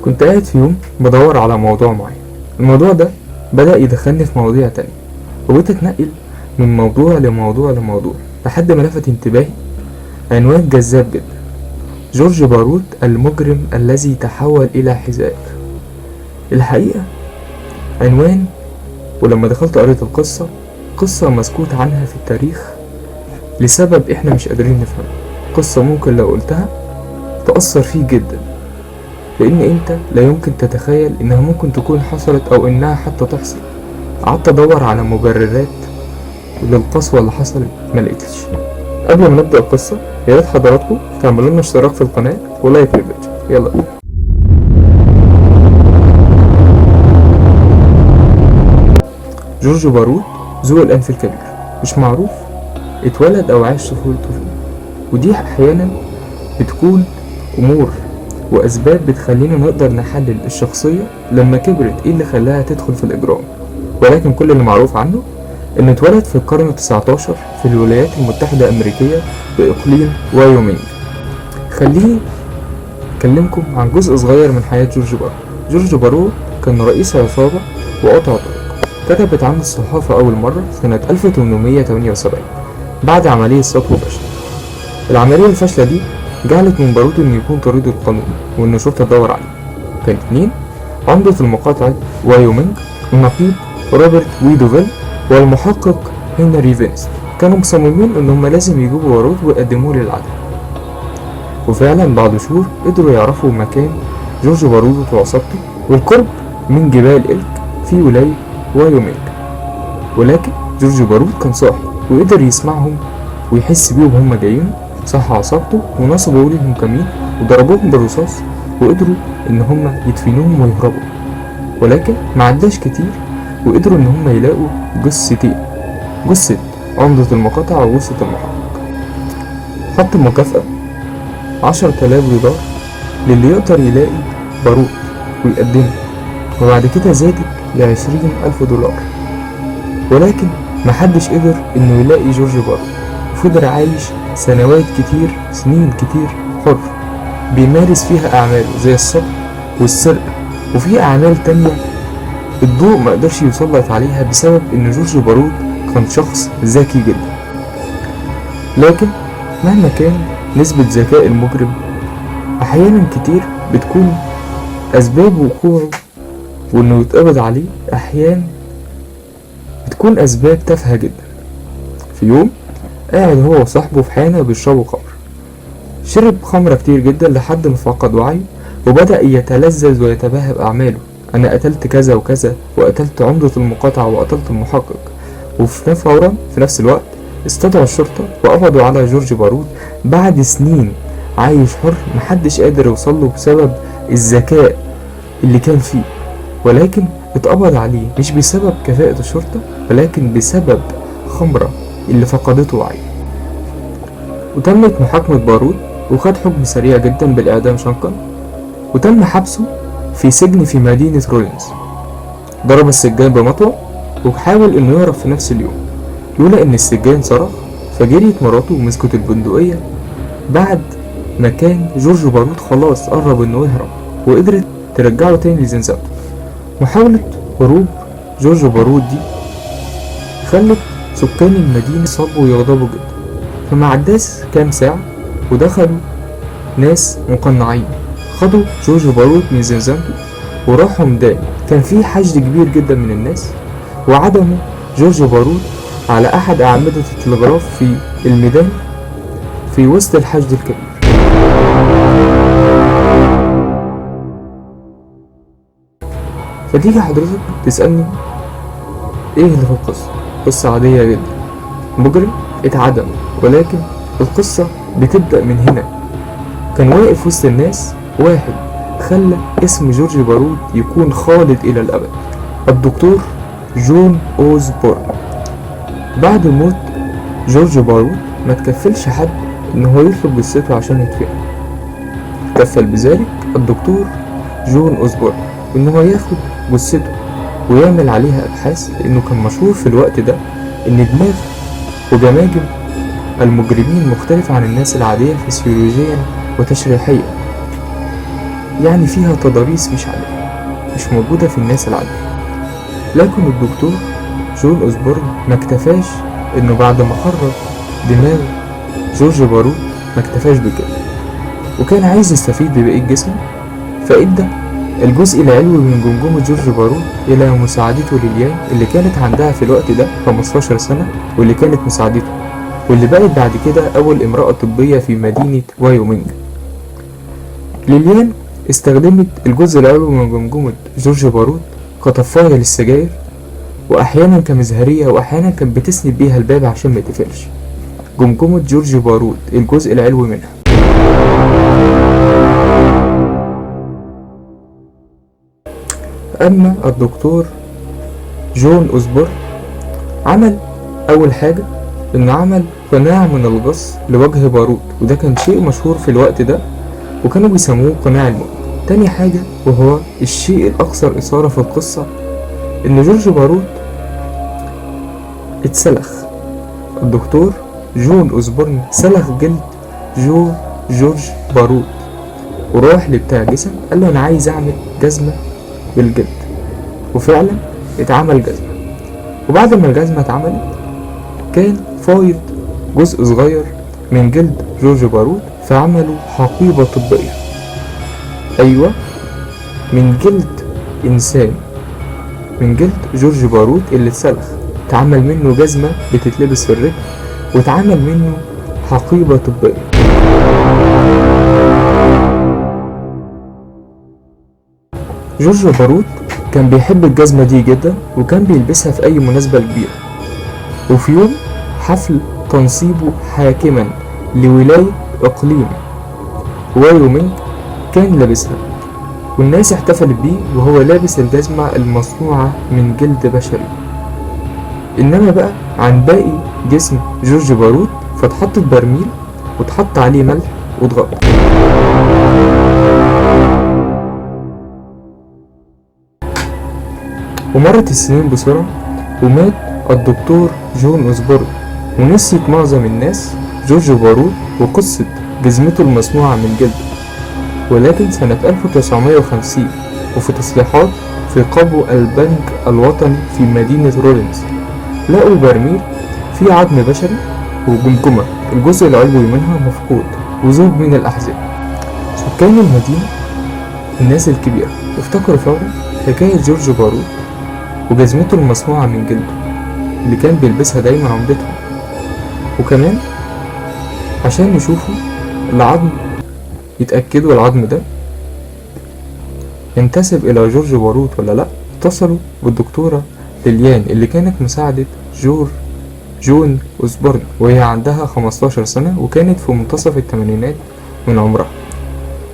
كنت قاعد في يوم بدور على موضوع معين. الموضوع ده بدأ يدخلني في مواضيع تانية، وبقيت اتنقل من موضوع لموضوع لموضوع لحد ما لفت انتباهي عنوان جذاب جدا: جورج بارود المجرم الذي تحول إلى حذاء. الحقيقة عنوان، ولما دخلت قريت القصة، قصة مسكوت عنها في التاريخ لسبب احنا مش قادرين نفهمه. قصة ممكن لو قلتها تأثر فيه جدا، لأن انت لا يمكن تتخيل انها ممكن تكون حصلت او انها حتى تحصل. قعدت ادور على مبررات للقسوة اللي حصلت ملقتش. قبل ما نبدأ القصة يا ريت حضراتكم تعملوا لنا اشتراك في القناة ولايك للفيديو. يلا. جورج بارود ذو الأنف الكبير، مش معروف اتولد أو عاش طفولته فين، ودي أحيانا بتكون أمور وأسباب بتخلينا نقدر نحلل الشخصية لما كبرت ايه اللي خلاها تدخل في الإجرام. ولكن كل اللي معروف عنه إنه اتولد في القرن ال19 في الولايات المتحدة الأمريكية بإقليم وايومينج. خليني أكلمكم عن جزء صغير من حياة جورج بارود. جورج بارود كان رئيس عصابة وقطع طرق. كتبت عنه الصحافة أول مرة سنة 1878 بعد عملية سطو فاشلة. العملية الفاشلة دي جعلت من بارود إنه يكون طريد القانون وإن الشرطة تدور عليه. كان اتنين عمدة المقاطعة وايومينج، النقيب روبرت ويدوفيل والمحقق هنري فينست، كانوا مصممين إن هما لازم يجيبوا بارود ويقدموه للعدل. وفعلا بعد شهور قدروا يعرفوا مكان جورج بارود وعصابته والقرب من جبال إلك في ولاية وايومينج. ولكن جورج بارود كان صاحي وقدر يسمعهم ويحس بيهم هما جايين. صح عصابته ونصبوا ليهم كمين وضربوهم بالرصاص وقدروا ان هما يدفنوهم ويهربوا. ولكن معداش كتير وقدروا ان هما يلاقوا جثتين، جثة عمدة المقاطعة وجثة المحقق. حط مكافأة 10,000 دولار للي يقدر يلاقي بارود ويقدمه، وبعد كده زادت ل20,000 دولار. ولكن محدش قدر انه يلاقي جورج بارود، وفضل عايش سنوات كتير، سنين كتير حر بيمارس فيها اعماله زي السطو والسرقة، وفي اعمال تانية الضوء ما قدرش يسلط عليها بسبب ان جورج بارود كان شخص ذكي جدا. لكن مهما كان نسبة ذكاء المجرم احيانا كتير بتكون اسباب وقوعه وانه يتقبض عليه احيانا بتكون اسباب تافهة جدا. في يوم قاعد هو وصاحبه في حانة بيشربوا خمر. شرب خمرة كتير جدا لحد ما فقد وعيه وبدأ يتلذذ ويتباهى بأعماله: أنا قتلت كذا وكذا، وقتلت عمدة المقاطعة وقتلت المحقق. فورا في نفس الوقت استدعوا الشرطة وقبضوا على جورج بارود بعد سنين عايش حر محدش قادر يوصله بسبب الذكاء اللي كان فيه. ولكن اتقبض عليه مش بسبب كفاءة الشرطة، ولكن بسبب خمرة اللي فقدته وعيه. وتمت محاكمة بارود وخد حكم سريع جدا بالإعدام شنقا، وتم حبسه في سجن في مدينة رولينز. ضرب السجان بمطوة وحاول انه يهرب في نفس اليوم، لولا ان السجان صرخ فجريت مراته ومسكت البندقية بعد ما كان جورج بارود خلاص قرب انه يهرب، وقدرت ترجعه تاني لزنزانته. محاولة هروب جورج بارود دي خلت سكان المدينة صابوا ويغضبوا جدا. فما عداش كام ساعة ودخلوا ناس مقنعين خدوا جورج بارود من زنزانته وراحوا ميدان كان فيه حشد كبير جدا من الناس، وعدموا جورج بارود على احد اعمدة التلغراف في الميدان في وسط الحشد الكبير. فتيجي حضرتك تسألني ايه اللي في القصة؟ قصة عادية جدا، مجرم اتعدم، ولكن القصة بتبدأ من هنا. كان واقف وسط الناس واحد خلى اسم جورج بارود يكون خالد إلى الأبد: الدكتور جون أوزبورن. بعد موت جورج بارود ما تكفلش حد إنه يطلب جثته عشان يدفنه، تكفل بذلك الدكتور جون أوزبورن إنه ياخد جثته ويعمل عليها أبحاث، لأنه كان مشهور في الوقت ده إن دماغ وجماجم المجرمين مختلفة عن الناس العادية فسيولوجيا وتشريحيا. يعني فيها تضاريس مش عادية، مش موجودة في الناس العادية. لكن الدكتور جون أوزبورن ما اكتفاش انه بعد ما خرج دماغ جورج بارود ما اكتفاش بكده، وكان عايز يستفيد بباقي الجسم، فادى الجزء العلوي من جمجمة جورج بارود الى مساعدته ليليان اللي كانت عندها في الوقت ده 15 سنة، واللي كانت مساعدته، واللي بقت بعد كده اول امرأة طبية في مدينة وايومنج. ليليان استخدمت الجزء العلوي من جمجمة جورج بارود كطفاية للسجاير، واحيانا كمزهرية، واحيانا كانت بتسند بيها الباب عشان ما يتقفلش. جمجمة جورج بارود الجزء العلوي منها. اما الدكتور جون أوزبورن عمل اول حاجة انه عمل قناع من الغص لوجه بارود، وده كان شيء مشهور في الوقت ده وكانوا بيسموه قناع الموت. تاني حاجة وهو الشيء الاكثر اثارة في القصة، ان جورج بارود اتسلخ. الدكتور جون أوزبورن سلخ جلد جورج بارود، وراح لبتاع جسم قال له انا عايز اعمل جزمة بالجلد، وفعلا اتعمل جزمة. وبعد ما الجزمة اتعملت كان فايض جزء صغير من جلد جورج بارود، فعملوا حقيبة طبية، ايوه من جلد انسان، من جلد جورج بارود اللي اتسلخ اتعمل منه جزمة بتتلبس في الرجل، واتعمل منه حقيبة طبية. جورج بارود كان بيحب الجزمة دي جدا، وكان بيلبسها في اي مناسبة كبيرة. وفي يوم حفل تنصيبه حاكما لولاية اقليم وايومنج كان لابسها، والناس احتفلت بيه وهو لابس الجزمة المصنوعة من جلد بشري. انما بقى عن باقي جسم جورج بارود فاتحطت برميل واتحط عليه ملح واتغطى. ومرت السنين بسرعة ومات الدكتور جون أوزبورن، ونسيت معظم الناس جورج بارود وقصة جزمته المصنوعة من جلده. ولكن سنة 1950 وفي تصليحات في قبو البنك الوطني في مدينة رولينز لقوا برميل فيه عظم بشري وجمجمة الجزء العلوي منها مفقود وزوج من الأحزاب. سكان المدينة الناس الكبيرة افتكروا فورا حكاية جورج بارود وجزمته المصنوعة من جلده اللي كان بيلبسها دايما عمدتهم، وكمان عشان يشوفوا العظم يتأكدوا العظم ده ينتسب إلى جورج بارود ولا لأ. اتصلوا بالدكتورة ليليان اللي كانت مساعدة جون أوزبورن، وهي عندها 15 سنة وكانت في منتصف الثمانينات من عمرها،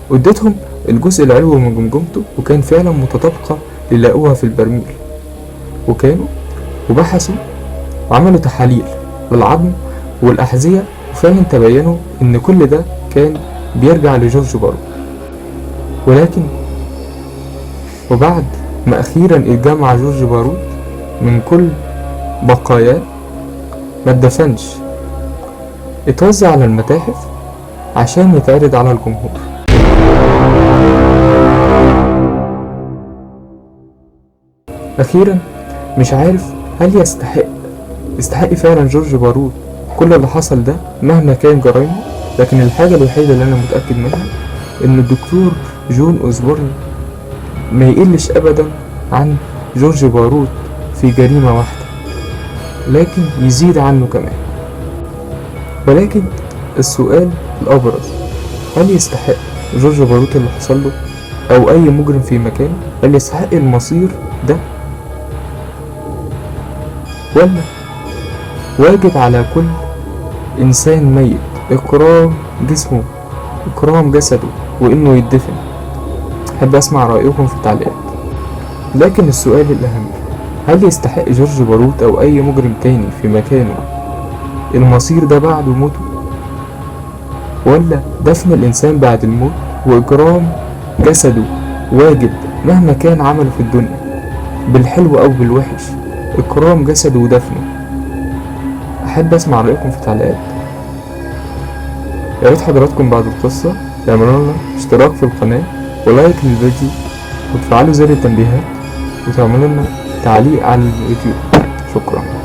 وادتهم الجزء العلوي من جمجمته وكان فعلا متطابقة اللي لقوها في البرميل. وكانوا وبحثوا وعملوا تحاليل للعظم والأحذية، وفعلا تبينوا ان كل ده كان بيرجع لجورج بارود. ولكن وبعد ما اخيرا اتجمع جورج بارود من كل بقاياه ما اتدفنش، اتوزع على المتاحف عشان يتعرض على الجمهور. اخيرا مش عارف هل يستحق فعلا جورج بارود كل اللي حصل ده مهما كان جرايمه، لكن الحاجة الوحيدة اللي انا متأكد منها ان الدكتور جون أوزبورن ما يقلش ابدا عن جورج بارود في جريمة واحدة، لكن يزيد عنه كمان. ولكن السؤال الابرز، هل يستحق جورج بارود اللي حصل له او اي مجرم في مكانه؟ هل يستحق المصير ده، ولا واجب على كل انسان ميت اكرام جسمه اكرام جسده وانه يدفن؟ احب اسمع رايكم في التعليقات. لكن السؤال الاهم، هل يستحق جورج بارود او اي مجرم تاني في مكانه المصير ده بعد موته، ولا دفن الانسان بعد الموت واكرام جسده واجب مهما كان عمله في الدنيا بالحلو او بالوحش؟ اكرام جسده ودفنه. احب اسمع رايكم في التعليقات. يا ريت حضراتكم بعد القصة تعملوا لنا اشتراك في القناة ولايك للفيديو وتفعلوا زر التنبيهات وتعملوا لنا تعليق على الفيديو. شكرا.